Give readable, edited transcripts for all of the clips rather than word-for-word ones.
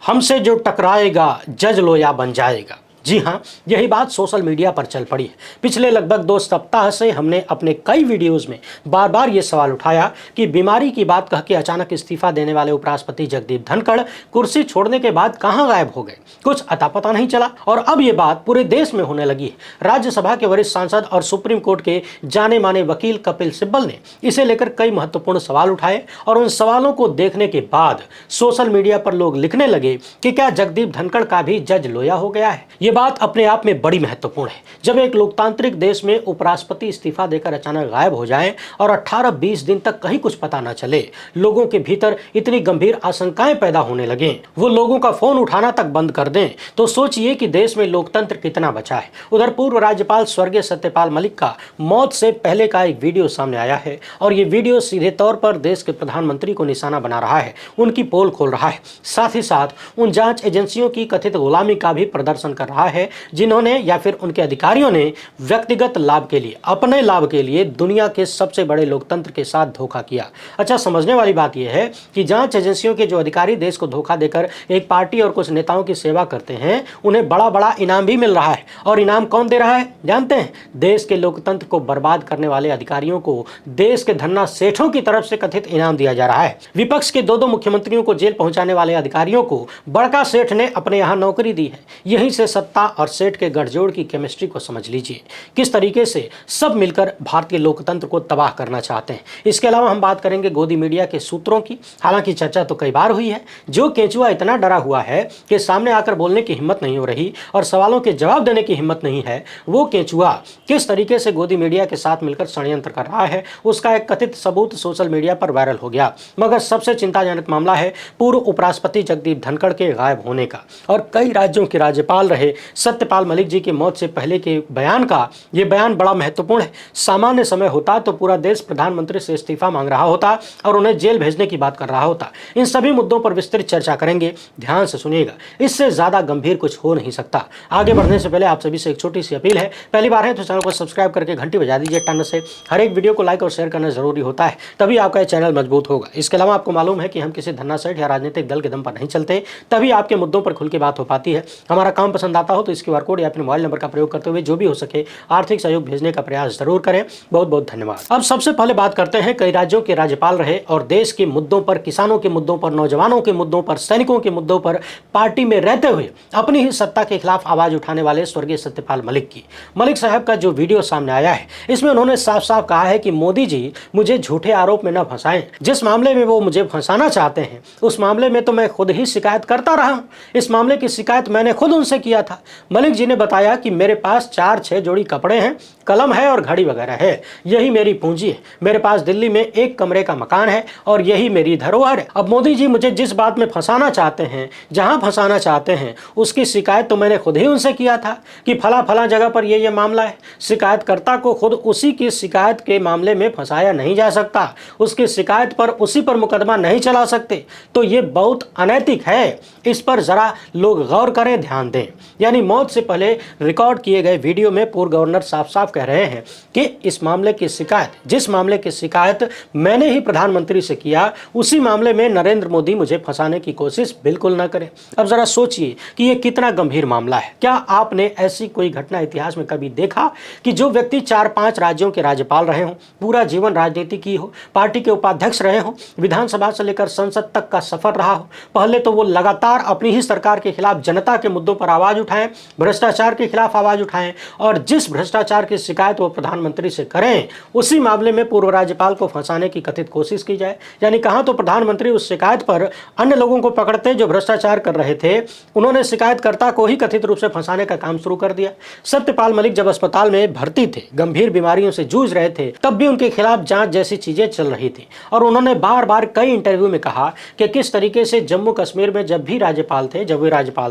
हमसे जो टकराएगा जज लोया बन जाएगा। जी हाँ, यही बात सोशल मीडिया पर चल पड़ी है। पिछले लगभग 2 सप्ताह से हमने अपने कई वीडियोस में बार बार ये सवाल उठाया कि बीमारी की बात कह के अचानक इस्तीफा देने वाले उपराष्ट्रपति जगदीप धनखड़ कुर्सी छोड़ने के बाद कहां गायब हो गए, कुछ अता पता नहीं चला। और अब ये बात पूरे देश में होने लगी है। राज्यसभा के वरिष्ठ सांसद और सुप्रीम कोर्ट के जाने माने वकील कपिल सिब्बल ने इसे लेकर कई महत्वपूर्ण सवाल उठाए और उन सवालों को देखने के बाद सोशल मीडिया पर लोग लिखने लगे कि क्या जगदीप धनखड़ का भी जज लोया हो गया है। ये बात अपने आप में बड़ी महत्वपूर्ण है। जब एक लोकतांत्रिक देश में उपराष्ट्रपति इस्तीफा देकर अचानक गायब हो जाएं और 18-20 दिन तक कहीं कुछ पता न चले, लोगों के भीतर इतनी गंभीर आशंकाएं पैदा होने लगें, वो लोगों का फोन उठाना तक बंद कर दें, तो सोचिए कि देश में लोकतंत्र कितना बचा है। उधर पूर्व राज्यपाल स्वर्गीय सत्यपाल मलिक का मौत से पहले का एक वीडियो सामने आया है और ये वीडियो सीधे तौर पर देश के प्रधानमंत्री को निशाना बना रहा है, उनकी पोल खोल रहा है, साथ ही साथ उन जांच एजेंसियों की कथित गुलामी का भी प्रदर्शन कर रहा है जिन्होंने या फिर उनके अधिकारियों ने व्यक्तिगत लाभ के लिए, अपने लाभ के लिए दुनिया के सबसे बड़े लोकतंत्र के साथ धोखा किया। अच्छा, समझने वाली बात यह है कि जांच एजेंसियों के जो अधिकारी देश को धोखा देकर एक पार्टी और कुछ नेताओं की सेवा करते हैं, उन्हें बड़ा बड़ा इनाम भी मिल रहा है। और इनाम कौन दे रहा है जानते हैं? देश के लोकतंत्र को बर्बाद करने वाले अधिकारियों को देश के धन्ना सेठों की तरफ से कथित इनाम दिया जा रहा है। विपक्ष के 2 मुख्यमंत्रियों को जेल पहुंचाने वाले अधिकारियों को बड़का सेठ ने अपने यहां नौकरी दी है। यहीं से सत्ता और सेठ के गठजोड़ की केमिस्ट्री को समझ लीजिए, किस तरीके से सब मिलकर भारतीय लोकतंत्र को तबाह करना चाहते हैं। इसके अलावा हम बात करेंगे गोदी मीडिया के सूत्रों की। हालांकि चर्चा तो कई बार हुई है, जो केंचुआ इतना डरा हुआ है कि सामने आकर बोलने की हिम्मत नहीं हो रही और सवालों के जवाब देने की हिम्मत नहीं है, वो केंचुआ किस तरीके से गोदी मीडिया के साथ मिलकर षड्यंत्र कर रहा है, उसका एक कथित सबूत सोशल मीडिया पर वायरल हो गया। मगर सबसे चिंताजनक मामला है पूर्व उपराष्ट्रपति जगदीप धनखड़ के गायब होने का और कई राज्यों के राज्यपाल रहे सत्यपाल मलिक जी की मौत से पहले के बयान का। ये बयान बड़ा महत्वपूर्ण है। सामान्य समय होता तो पूरा देश प्रधानमंत्री से इस्तीफा मांग रहा होता और उन्हें जेल भेजने की बात कर रहा होता। इन सभी मुद्दों पर विस्तृत चर्चा करेंगे, ध्यान से सुनिएगा, इससे ज्यादा गंभीर कुछ हो नहीं सकता। आगे बढ़ने से पहले आप सभी से एक छोटी सी अपील है, पहली बार है तो चैनल को सब्सक्राइब करके घंटी बजा दीजिए टन से। हर एक वीडियो को लाइक और शेयर करना जरूरी होता है, तभी आपका चैनल मजबूत होगा। इसके अलावा आपको मालूम है कि हम किसी धन्ना सेठ या राजनीतिक दल के दम पर नहीं चलते, तभी आपके मुद्दों पर खुल के बात हो पाती है। हमारा काम पसंद आता हो तो इस QR कोड या फिर मोबाइल नंबर का प्रयोग करते हुए जो भी हो सके आर्थिक सहयोग भेजने का प्रयास जरूर करें। बहुत बहुत धन्यवाद। अब सबसे पहले बात करते हैं कई राज्यों के राज्यपाल रहे और देश के मुद्दों पर, किसानों के मुद्दों पर, नौजवानों के मुद्दों पर, सैनिकों के मुद्दों पर पार्टी में रहते हुए अपनी ही सत्ता के खिलाफ आवाज उठाने वाले स्वर्गीय सत्यपाल मलिक की। मलिक साहब का जो वीडियो सामने आया है, इसमें उन्होंने साफ साफ कहा है कि मोदी जी मुझे झूठे आरोप में न फंसाएं। जिस मामले में वो मुझे फंसाना चाहते हैं उस मामले में तो मैं खुद ही शिकायत करता रहा हूं। इस मामले की शिकायत मैंने खुद उनसे किया था। मलिक जी ने बताया कि मेरे पास 4-6 जोड़ी कपड़े हैं, कलम है और घड़ी वगैरह है, यही मेरी पूंजी है। मेरे पास दिल्ली में 1 कमरे का मकान है और यही मेरी धरोहर है। अब मोदी जी मुझे जिस बात में फंसाना चाहते हैं, जहां फंसाना चाहते हैं, उसकी शिकायत तो मैंने खुद ही उनसे किया था कि फला फला जगह पर ये मामला है। शिकायतकर्ता को खुद उसी की शिकायत के मामले में फंसाया नहीं जा सकता, उसकी शिकायत पर उसी पर मुकदमा नहीं चला सकते। तो ये बहुत अनैतिक है, इस पर जरा लोग गौर करें, ध्यान दें। यानी मौत से पहले रिकॉर्ड किए गए वीडियो में पूर्व गवर्नर साफ साफ कह रहे हैं कि इस मामले की शिकायत, जिस मामले की शिकायत मैंने ही प्रधानमंत्री से किया, उसी मामले में नरेंद्र मोदी मुझे फंसाने की कोशिश बिल्कुल न करें। अब जरा सोचिए कि यह कितना गंभीर मामला है। क्या आपने ऐसी कोई घटना इतिहास में कभी देखा कि जो व्यक्ति 4-5 राज्यों के राज्यपाल रहे हों, पूरा जीवन राजनीति की हो, पार्टी के उपाध्यक्ष रहे हों, विधानसभा से लेकर संसद तक का सफर रहा हो, पहले तो वो लगातार अपनी ही सरकार के खिलाफ, जनता के मुद्दों पर आवाज उठाएं, भ्रष्टाचार के खिलाफ आवाज उठाएं और जिस भ्रष्टाचार की शिकायत वो प्रधानमंत्री से करें, उसी मामले में पूर्व राज्यपाल को फंसाने की कथित कोशिश की जाए। यानी कहां तो प्रधानमंत्री उस शिकायत पर अन्य लोगों को पकड़ते जो भ्रष्टाचार कर रहे थे, उन्होंने शिकायतकर्ता को ही कथित रूप से फंसाने का काम शुरू कर दिया। सत्यपाल मलिक जब अस्पताल में भर्ती थे, गंभीर बीमारियों से जूझ रहे थे, तब भी उनके खिलाफ जांच जैसी चीजें चल रही थी और उन्होंने बार बार कई इंटरव्यू में कहा कि किस तरीके से जम्मू कश्मीर में जब वे राज्यपाल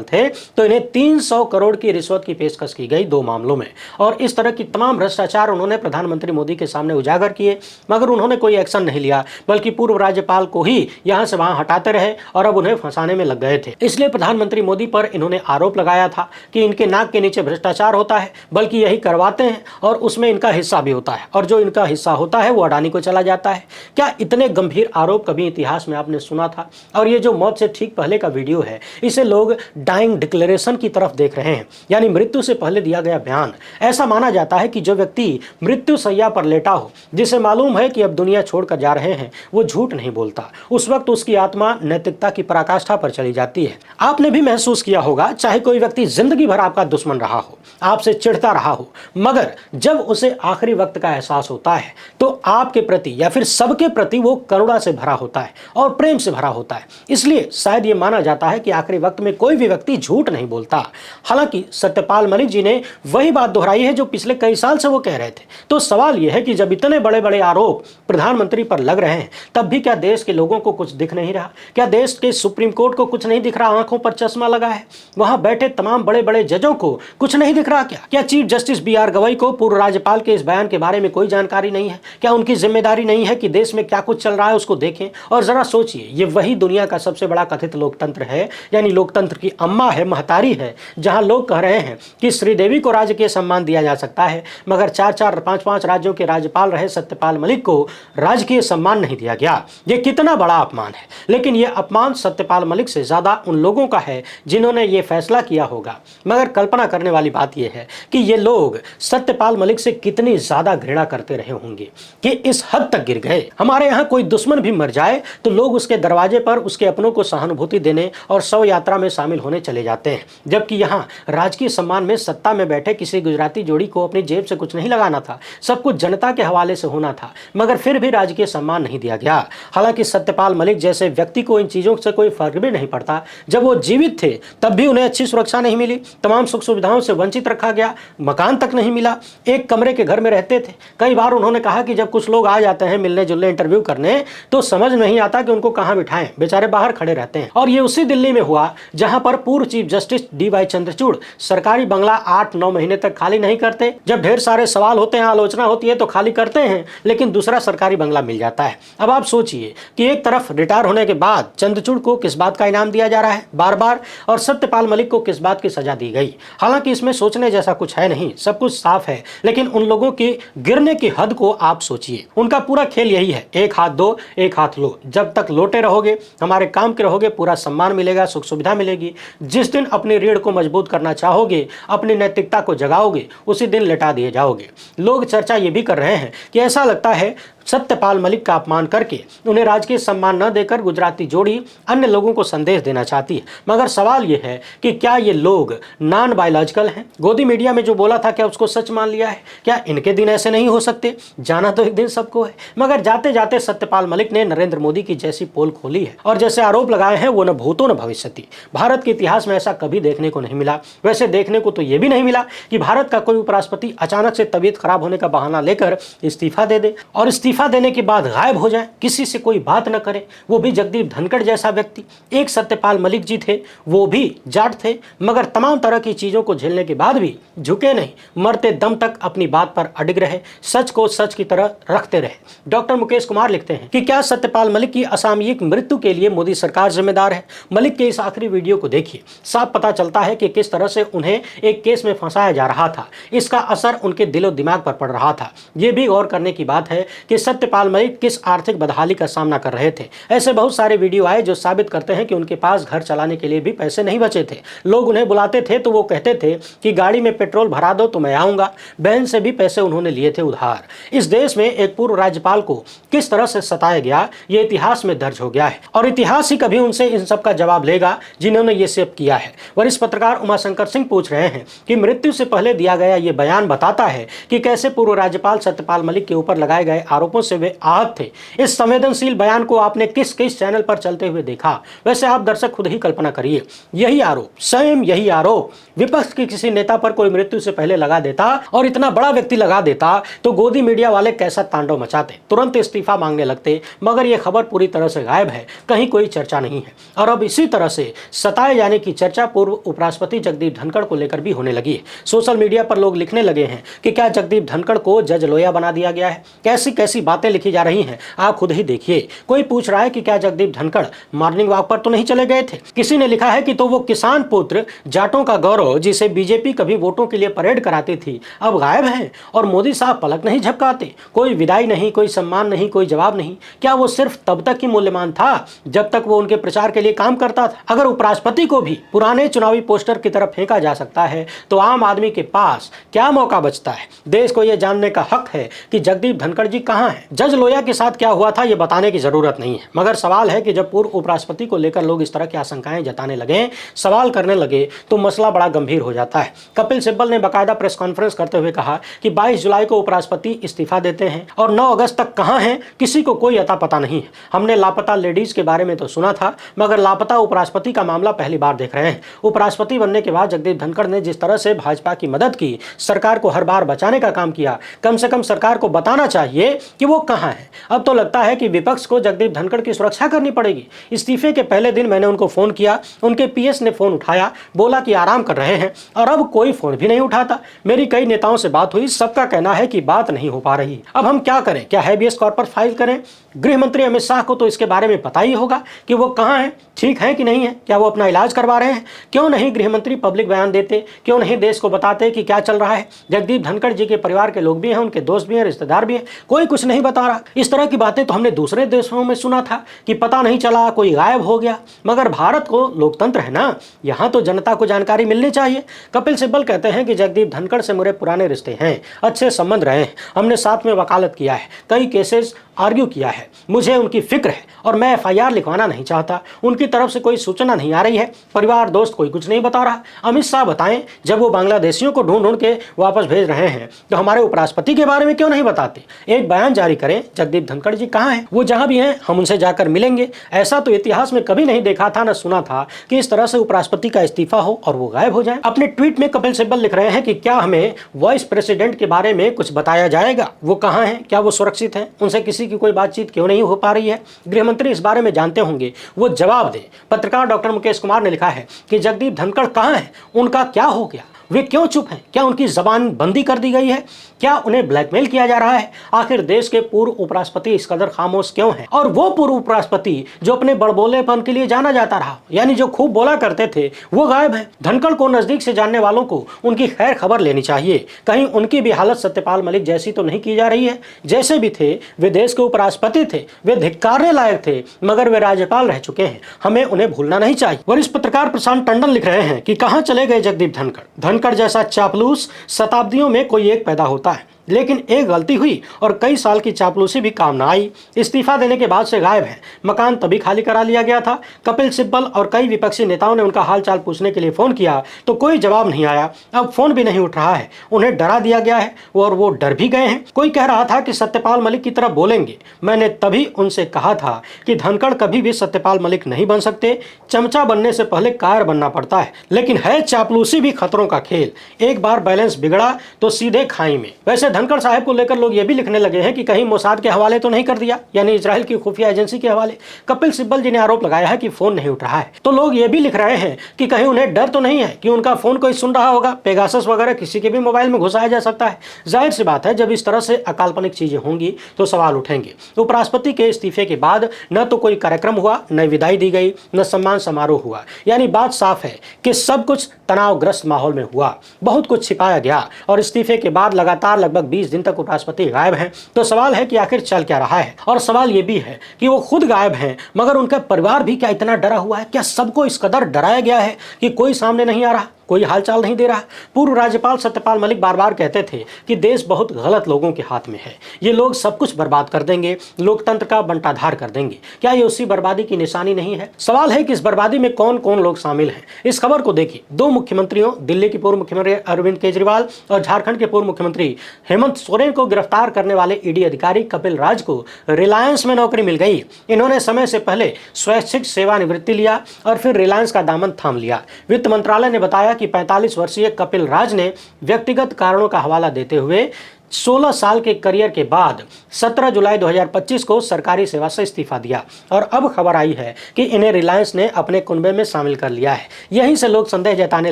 थे तो इन्हें 300 100 करोड़ की रिश्वत की पेशकश की गई 2 मामलों में। और इस तरह की तमाम भ्रष्टाचार उन्होंने प्रधानमंत्री मोदी के सामने उजागर किए, मगर उन्होंने कोई एक्शन नहीं लिया, बल्कि पूर्व राज्यपाल को ही यहां से वहां हटाते रहे और अब उन्हें फंसाने में लग गए थे। इसलिए प्रधानमंत्री मोदी पर इन्होंने आरोप लगाया था कि इनके नाक के नीचे भ्रष्टाचार होता है, बल्कि यही करवाते हैं और उसमें इनका हिस्सा भी होता है, और जो इनका हिस्सा होता है वो अडानी को चला जाता है। क्या इतने गंभीर आरोप कभी इतिहास में आपने सुना था? और ये जो मौत से ठीक पहले का वीडियो है, इसे लोग डाइंग डिक्लेरेशन की तरफ देख रहे हैं, यानी मृत्यु से पहले दिया गया बयान। ऐसा माना जाता है कि जो व्यक्ति मृत्यु शैया पर लेटा हो, जिसे मालूम है कि अब दुनिया छोड़कर जा रहे हैं, वो झूठ नहीं बोलता। उस वक्त उसकी आत्मा नैतिकता की पराकाष्ठा पर चली जाती है। आपने भी महसूस किया होगा, चाहे कोई व्यक्ति जिंदगी भर आपका दुश्मन रहा हो, आपसे चिढ़ता रहा हो, मगर जब उसे आखिरी वक्त का एहसास होता है तो आपके प्रति या फिर सबके प्रति वो करुणा से भरा होता है और प्रेम से भरा होता है। इसलिए शायद ये माना जाता है कि आखिरी वक्त में कोई भी व्यक्ति झूठ नहीं बोलता। हालांकि सत्यपाल मलिक जी ने वही बात दोहराई है जो पिछले कई साल से वो कह रहे थे। तो सवाल यह है कि जब इतने बड़े बड़े आरोप प्रधानमंत्री पर लग रहे हैं, तब भी क्या देश के लोगों को कुछ दिख नहीं रहा? क्या देश के सुप्रीम कोर्ट को कुछ नहीं दिख रहा? आंखों पर चश्मा लगा है, वहां बैठे तमाम बड़े बड़े जजों को कुछ नहीं दिख रहा? क्या चीफ जस्टिस BR गवई को पूर्व राज्यपाल के इस बयान के बारे में कोई जानकारी नहीं है? क्या उनकी जिम्मेदारी नहीं है कि देश में क्या कुछ चल रहा है उसको देखें? और जरा सोचिए, ये वही दुनिया का सबसे बड़ा कथित लोकतंत्र है, यानी लोकतंत्र की अम्मा है, महतारी है, जहां लोग कह रहे हैं कि श्रीदेवी को राजकीय सम्मान दिया जा सकता है, मगर 4-4, 5-5 राज्यों के राज्यपाल रहे सत्यपाल मलिक को राजकीय सम्मान नहीं दिया गया। ये कितना बड़ा अपमान है। लेकिन यह अपमान सत्यपाल मलिक से ज्यादा उन लोगों का है जिन्होंने ये फैसला किया होगा। मगर कल्पना करने वाली बात यह है कि ये लोग सत्यपाल मलिक से कितनी ज्यादा घृणा करते रहे होंगे कि इस हद तक गिर गए। हमारे यहाँ कोई दुश्मन भी मर जाए तो लोग उसके दरवाजे पर उसके अपनों को सहानुभूति देने और शव यात्रा में शामिल होने चले जाते हैं, जबकि यहाँ राजकीय सम्मान में सत्ता में बैठे किसी गुजराती जोड़ी को अपनी जेब से कुछ नहीं लगाना था, सब कुछ जनता के हवाले से होना था, मगर फिर भी राजकीय सम्मान नहीं दिया गया। हालांकि सत्यपाल मलिक जैसे व्यक्ति को इन चीजों से कोई फर्क भी नहीं पड़ता। जब वो जीवित थे तब भी उन्हें अच्छी सुरक्षा नहीं मिली, तमाम सुख सुविधाओं से वंचित रखा गया, मकान तक नहीं मिला, एक कमरे के घर में रहते थे। कई बार उन्होंने कहा कि जब कुछ लोग आ जाते हैं मिलने जुलने, इंटरव्यू करने, तो समझ नहीं आता कि उनको कहां बिठाएं, बेचारे बाहर खड़े रहते हैं। और ये उसी दिल्ली में हुआ जहां पर पूर्व चीफ जस्टिस DY चंद्रचूड़ सरकारी बंगला 8-9 महीने तक खाली नहीं करते। जब ढेर सारे सवाल होते हैं, आलोचना होती है तो खाली करते हैं, लेकिन दूसरा सरकारी बंगला मिल जाता है। अब आप सोचिए कि एक तरफ रिटायर होने के बाद चंद्रचूड़ को किस बात का इनाम दिया जा रहा है बार बार, और सत्यपाल मलिक को किस बात की सजा दी गई। हालांकि इसमें सोचने जैसा कुछ है नहीं, सब कुछ साफ है, लेकिन उन लोगों की गिरने की हद को आप सोचिए। उनका पूरा खेल यही है, एक हाथ दो एक हाथ लो। जब तक लोटे रहोगे, हमारे काम के रहोगे, पूरा सम्मान मिलेगा, सुख सुविधा मिलेगी। जिस दिन अपनी रीढ़ को मजबूत करना चाहोगे, अपनी नैतिकता को जगाओगे, उसी दिन लेटा दिए जाओगे। लोग चर्चा ये भी कर रहे हैं कि ऐसा लगता है सत्यपाल मलिक का अपमान करके उन्हें राजकीय सम्मान न देकर गुजराती जोड़ी अन्य लोगों को संदेश देना चाहती है। मगर सवाल यह है कि क्या ये लोग नॉन बायोलॉजिकल हैं? गोदी मीडिया में जो बोला था क्या उसको सच मान लिया है? क्या इनके दिन ऐसे नहीं हो सकते? जाना तो एक दिन सबको है। मगर जाते जाते सत्यपाल मलिक ने नरेंद्र मोदी की जैसी पोल खोली है और जैसे आरोप लगाए हैं वो न भूतो न भविष्यति। भारत के इतिहास में ऐसा कभी देखने को नहीं मिला। वैसे देखने को तो यह भी नहीं मिला कि भारत का कोई उपराष्ट्रपति अचानक से तबीयत खराब होने का बहाना लेकर इस्तीफा दे दे और इस्तीफा देने के बाद गायब हो जाए, किसी से कोई बात न करे, वो भी जगदीप धनखड़ जैसा व्यक्ति। एक सत्यपाल मलिक जी थे, वो भी जाट थे, मगर तमाम तरह की चीजों को झेलने के बाद भी झुके नहीं, मरते दम तक अपनी बात पर अडिग रहे, सच को सच की तरह रखते रहे। डॉक्टर मुकेश कुमार लिखते हैं कि क्या सत्यपाल मलिक की असामयिक मृत्यु के लिए मोदी सरकार जिम्मेदार है? मलिक के इस आखिरी वीडियो को देखिए, साफ पता चलता है कि किस तरह से उन्हें एक केस में फंसाया जा रहा था। इसका असर उनके दिलो दिमाग पर पड़ रहा था। यह भी गौर करने की बात है कि सत्यपाल मलिक किस आर्थिक बदहाली का सामना कर रहे थे। ऐसे बहुत सारे वीडियो आए जो साबित करते हैं कि उनके पास घर चलाने के लिए भी पैसे नहीं बचे थे। लोग उन्हें बुलाते थे तो वो कहते थे कि गाड़ी में पेट्रोल भरा दो तो मैं आऊंगा। बहन से भी पैसे उन्होंने लिए थे उधार। इस देश में एक पूर्व राज्यपाल को किस तरह से सताया गया, ये इतिहास में दर्ज हो गया है और इतिहास ही कभी उनसे इन सब का जवाब लेगा जिन्होंने ये सब किया है। वरिष्ठ पत्रकार उमाशंकर सिंह पूछ रहे हैं कि मृत्यु से पहले दिया गया ये बयान बताता है कि कैसे पूर्व राज्यपाल सत्यपाल मलिक के ऊपर लगाए गए आरोपों आरोपों से वे आहत थे। इस संवेदनशील बयान को आपने किस किस चैनल पर चलते हुए देखा? वैसे आप दर्शक खुद ही कल्पना करिए, यही आरोप, स्वयं यही आरोप विपक्ष के किसी नेता पर कोई मृत्यु से पहले लगा देता और इतना बड़ा व्यक्ति लगा देता तो गोदी मीडिया वाले कैसा तांडव मचाते, तुरंत इस्तीफा मांगने लगते। मगर यह खबर पूरी तरह से गायब है, कहीं कोई चर्चा नहीं है। और अब इसी तरह से सताए जाने की चर्चा पूर्व उपराष्ट्रपति जगदीप धनखड़ को लेकर भी होने लगी है। सोशल मीडिया पर लोग लिखने लगे हैं कि क्या जगदीप धनखड़ को जज लोया बना दिया गया है। कैसी कैसी बातें लिखी जा रही हैं, आप खुद ही देखिए। कोई पूछ रहा है कि क्या जगदीप धनखड़ मॉर्निंग वॉक पर तो नहीं चले गए थे। किसी ने लिखा है कि तो वो किसान पुत्र, जाटों का गौरव, जिसे बीजेपी कभी वोटों के लिए परेड कराती थी, अब गायब है और मोदी साहब पलक नहीं झपकाते। कोई विदाई नहीं, कोई सम्मान नहीं, कोई जवाब नहीं। क्या वो सिर्फ तब तक ही मूल्यवान था जब तक वो उनके प्रचार के लिए काम करता था? अगर उपराष्ट्रपति को भी पुराने चुनावी पोस्टर की तरफ फेंका जा सकता है तो आम आदमी के पास क्या मौका बचता है? देश को यह जानने का हक है कि जगदीप धनखड़ जी कहां हैं। जज लोया के साथ क्या हुआ था यह बताने की जरूरत नहीं है, मगर सवाल है कि जब पूर्व उपराष्ट्रपति को लेकर लोग इस तरह की आशंकाएं जताने लगे, सवाल करने लगे, तो मसला बड़ा गंभीर हो जाता है। कपिल सिब्बल ने बाकायदा प्रेस कॉन्फ्रेंस करते हुए कहा कि 22 जुलाई को उपराष्ट्रपति इस्तीफा देते हैं और 9 अगस्त तक कहां हैं किसी को कोई अता पता नहीं है। हमने लापता लेडीज के बारे में तो सुना था, मगर लापता उपराष्ट्रपति का मामला पहली बार देख रहे हैं। उपराष्ट्रपति बनने के बाद जगदीप धनखड़ ने जिस तरह से भाजपा की मदद की, सरकार को हर बार बचाने का काम किया, कम से कम सरकार को बताना चाहिए कि वो कहां है। अब तो लगता है कि विपक्ष को जगदीप धनखड़ की सुरक्षा करनी पड़ेगी। इस्तीफे के पहले दिन मैंने उनको फोन किया, उनके पीएस ने फोन उठाया, बोला कि आराम कर रहे हैं, और अब कोई फोन भी नहीं उठाता। मेरी कई नेताओं से बात हुई, सबका कहना है कि बात नहीं हो पा रही। अब हम क्या करें? क्या हैबियस कॉर्पस फाइल करें? गृह मंत्री अमित शाह को तो इसके बारे में पता ही होगा कि वो कहां हैं, ठीक है कि नहीं है, क्या वो अपना इलाज करवा रहे हैं। क्यों नहीं गृह मंत्री पब्लिक बयान देते? क्यों नहीं देश को बताते कि क्या चल रहा है? जगदीप धनखड़ जी के परिवार के लोग भी हैं, उनके दोस्त भी हैं, रिश्तेदार भी हैं, कोई कुछ नहीं बता रहा। इस तरह की बातें तो हमने दूसरे देशों में सुना था कि पता नहीं चला, कोई गायब हो गया। मगर भारत को लोकतंत्र है ना, यहाँ तो जनता को जानकारी मिलनी चाहिए। कपिल सिब्बल कहते हैं कि जगदीप धनखड़ से मेरे पुराने रिश्ते हैं, अच्छे संबंध रहे हैं, हमने साथ में वकालत किया है, कई केसेस आर्ग्यू किया है, मुझे उनकी फिक्र है और मैं एफआईआर लिखवाना नहीं चाहता। उनकी तरफ से कोई सूचना नहीं आ रही है, परिवार दोस्त कोई कुछ नहीं बता रहा। अमित शाह बताएं, जब वो बांग्लादेशियों को ढूंढ ढूंढ के वापस भेज रहे हैं तो हमारे उपराष्ट्रपति के बारे में क्यों नहीं बताते? एक बयान जारी करें, जगदीप धनखड़ जी कहाँ हैं, वो जहां भी हैं हम उनसे जाकर मिलेंगे। ऐसा तो इतिहास में कभी नहीं देखा था, न सुना था कि इस तरह से उपराष्ट्रपति का इस्तीफा हो और वो गायब हो जाए। अपने ट्वीट में कपिल सिब्बल लिख रहे हैं कि क्या हमें वाइस प्रेसिडेंट के बारे में कुछ बताया जाएगा? वो कहाँ हैं, क्या वो सुरक्षित हैं, उनसे किसी की कोई बातचीत क्यों नहीं हो पा रही है? गृह मंत्री इस बारे में जानते होंगे, वो जवाब दें। पत्रकार डॉक्टर मुकेश कुमार ने लिखा है कि जगदीप धनखड़ कहाँ हैं, उनका क्या हो गया, वे क्यों चुप हैं? क्या उनकी जबान बंदी कर दी गई है? क्या उन्हें ब्लैकमेल किया जा रहा है? आखिर देश के पूर्व उपराष्ट्रपति इस कदर खामोश क्यों हैं? और वो पूर्व उपराष्ट्रपति जो अपने बड़बोलेपन के लिए जाना जाता रहा, यानी जो खूब बोला करते थे, वो गायब है। धनखड़ को नजदीक से जानने वालों को उनकी खैर खबर लेनी चाहिए। कहीं उनकी भी हालत सत्यपाल मलिक जैसी तो नहीं की जा रही है? जैसे भी थे वे देश के उपराष्ट्रपति थे, वे धिक्कारने लायक थे, मगर वे राज्यपाल रह चुके हैं, हमें उन्हें भूलना नहीं चाहिए। वरिष्ठ पत्रकार प्रशांत टंडन लिख रहे हैं कि कहां चले गए जगदीप धनखड़। धनखड़ जैसा चापलूस शताब्दियों में कोई एक पैदा होता है, लेकिन एक गलती हुई और कई साल की चापलूसी भी काम ना आई। इस्तीफा देने के बाद से गायब है। मकान तभी खाली करा लिया गया था। कपिल सिब्बल और कई विपक्षी नेताओं ने उनका हालचाल पूछने के लिए फोन किया तो कोई जवाब नहीं आया। अब फोन भी नहीं उठ रहा है, उन्हें डरा दिया गया है और वो डर भी गए हैं। कोई कह रहा था कि सत्यपाल मलिक की तरह बोलेंगे। मैंने तभी उनसे कहा था कि धनखड़ कभी भी सत्यपाल मलिक नहीं बन सकते, चमचा बनने से पहले कायर बनना पड़ता है। लेकिन है चापलूसी भी खतरों का खेल, एक बार बैलेंस बिगड़ा तो सीधे खाई में। वैसे धनखड़ साहब को लेकर लोग ये भी लिखने लगे हैं कि कहीं मोसाद के हवाले तो नहीं कर दिया, यानी इजराइल की खुफिया एजेंसी के हवाले। कपिल सिब्बल जी ने आरोप लगाया है कि फोन नहीं उठ रहा है, तो लोग ये भी लिख रहे हैं कि कहीं उन्हें डर तो नहीं है कि उनका फोन कोई सुन रहा होगा। पेगासस वगैरह किसी के भी मोबाइल में घुसाया जा सकता है। जाहिर सी बात है, जब इस तरह से अकाल्पनिक चीजें होंगी तो सवाल उठेंगे। उपराष्ट्रपति के इस्तीफे के बाद न तो कोई कार्यक्रम हुआ, न विदाई दी गई, न सम्मान समारोह हुआ, यानी बात साफ है कि सब कुछ तनावग्रस्त माहौल में हुआ, बहुत कुछ छिपाया गया। और इस्तीफे के बाद लगातार लगभग 20 दिन तक उपराष्ट्रपति गायब हैं। तो सवाल है कि आखिर चल क्या रहा है? और सवाल यह भी है कि वो खुद गायब हैं, मगर उनका परिवार भी क्या इतना डरा हुआ है? क्या सबको इस कदर डराया गया है कि कोई सामने नहीं आ रहा? कोई हालचाल नहीं दे रहा। पूर्व राज्यपाल सत्यपाल मलिक बार बार कहते थे कि देश बहुत गलत लोगों के हाथ में है, ये लोग सब कुछ बर्बाद कर देंगे, लोकतंत्र का बंटाधार कर देंगे। क्या ये उसी बर्बादी की निशानी नहीं है? सवाल है कि इस बर्बादी में कौन कौन लोग शामिल हैं। इस खबर को देखिए। दो मुख्यमंत्रियों, दिल्ली के पूर्व मुख्यमंत्री अरविंद केजरीवाल और झारखंड के पूर्व मुख्यमंत्री हेमंत सोरेन को गिरफ्तार करने वाले ईडी अधिकारी कपिल राज को रिलायंस में नौकरी मिल गई। इन्होंने समय से पहले स्वैच्छिक सेवानिवृत्ति लिया और फिर रिलायंस का दामन थाम लिया। वित्त मंत्रालय ने बताया कि 45 वर्षीय कपिल राज ने व्यक्तिगत कारणों का हवाला देते हुए 16 साल के करियर के बाद 17 जुलाई 2025 को सरकारी सेवा से इस्तीफा दिया और अब खबर आई है कि इन्हें रिलायंस ने अपने कुनबे में शामिल कर लिया है। यहीं से लोग संदेह जताने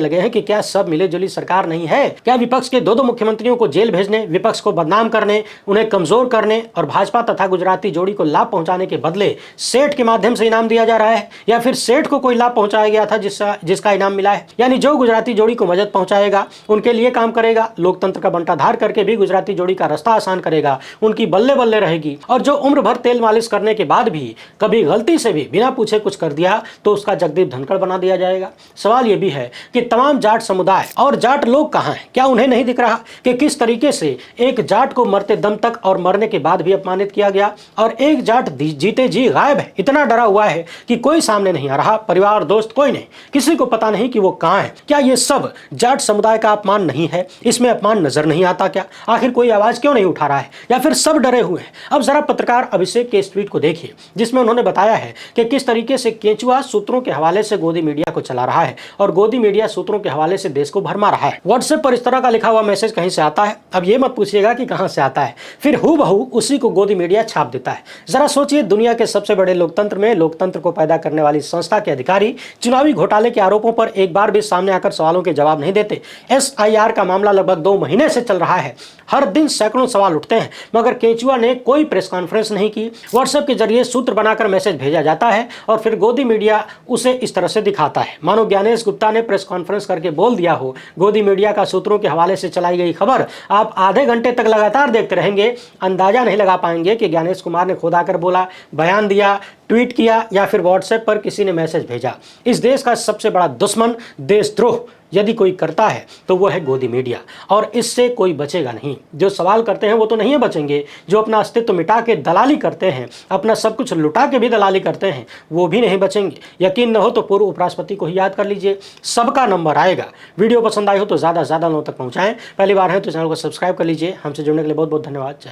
लगे हैं कि क्या सब मिलीजुली सरकार नहीं है? क्या विपक्ष के दो मुख्यमंत्रियों को जेल भेजने, विपक्ष को बदनाम करने, उन्हें कमजोर करने और भाजपा तथा गुजराती जोड़ी को लाभ पहुंचाने के बदले सेठ के माध्यम से इनाम दिया जा रहा है? या फिर सेठ को कोई लाभ पहुंचाया गया था जिसका इनाम मिला है? यानी जो गुजराती जोड़ी को मदद पहुंचाएगा उनके लिए काम करेगा, लोकतंत्र का बंटाधार करके भी गुजराती जोड़ी का रास्ता आसान करेगा, उनकी बल्ले बल्ले रहेगी। और जो उम्र भर तेल मालिश करने के बाद भी कभी गलती से भी बिना पूछे कुछ कर दिया तो उसका जगदीप धनखड़ बना दिया जाएगा। सवाल यह भी है कि तमाम जाट समुदाय और जाट लोग कहां हैं? क्या उन्हें नहीं दिख रहा कि किस तरीके से एक जाट को मरते दम तक और मरने के बाद भी अपमानित किया गया और एक जाट जीते जी गायब है, इतना डरा हुआ है कि कोई सामने नहीं आ रहा, परिवार दोस्त कोई नहीं, किसी को पता नहीं कि वो कहां है। क्या ये सब जाट समुदाय का अपमान नहीं है? इसमें अपमान नजर नहीं आता क्या? आखिर कोई आवाज क्यों नहीं उठा रहा है? या फिर सब डरे हुए हैं? अब जरा पत्रकार अभिषेक के इस ट्वीट को देखिए जिसमें उन्होंने बताया है कि किस तरीके से केंचुआ सूत्रों के हवाले से गोदी मीडिया को चला रहा है और गोदी मीडिया सूत्रों के हवाले से देश को भरमा रहा है। व्हाट्सएप पर इस तरह का लिखा हुआ मैसेज कहीं से आता है, अब ये मत पूछिएगा कि कहां से आता है, फिर हूबहू उसी को गोदी मीडिया छाप देता है। जरा सोचिए, दुनिया के सबसे बड़े लोकतंत्र में लोकतंत्र को पैदा करने वाली संस्था के अधिकारी चुनावी घोटाले के आरोपों पर एक बार भी सामने आकर सवालों के जवाब नहीं देते। SIR का मामला लगभग 2 महीने से चल रहा है, हर दिन सैकड़ों सवाल उठते हैं, मगर केंचुआ ने कोई प्रेस कॉन्फ्रेंस नहीं की। व्हाट्सएप के जरिए सूत्र बनाकर मैसेज भेजा जाता है और फिर गोदी मीडिया उसे इस तरह से दिखाता है मानो ज्ञानेश गुप्ता ने प्रेस कॉन्फ्रेंस करके बोल दिया हो। गोदी मीडिया का सूत्रों के हवाले से चलाई गई खबर आप आधे घंटे तक लगातार देखते रहेंगे, अंदाजा नहीं लगा पाएंगे कि ज्ञानेश कुमार ने खुद आकर बोला, बयान दिया, ट्वीट किया या फिर व्हाट्सएप पर किसी ने मैसेज भेजा। इस देश का सबसे बड़ा दुश्मन देशद्रोह यदि कोई करता है तो वो है गोदी मीडिया और इससे कोई बचेगा नहीं। जो सवाल करते हैं वो तो नहीं बचेंगे, जो अपना अस्तित्व मिटा के दलाली करते हैं, अपना सब कुछ लुटा के भी दलाली करते हैं, वो भी नहीं बचेंगे। यकीन न हो तो पूर्व उपराष्ट्रपति को ही याद कर लीजिए, सबका नंबर आएगा। वीडियो पसंद आई हो तो ज़्यादा से ज़्यादा लोगों तक पहुँचाएं। पहली बार है तो चैनल को सब्सक्राइब कर लीजिए। हमसे जुड़ने के लिए बहुत बहुत धन्यवाद।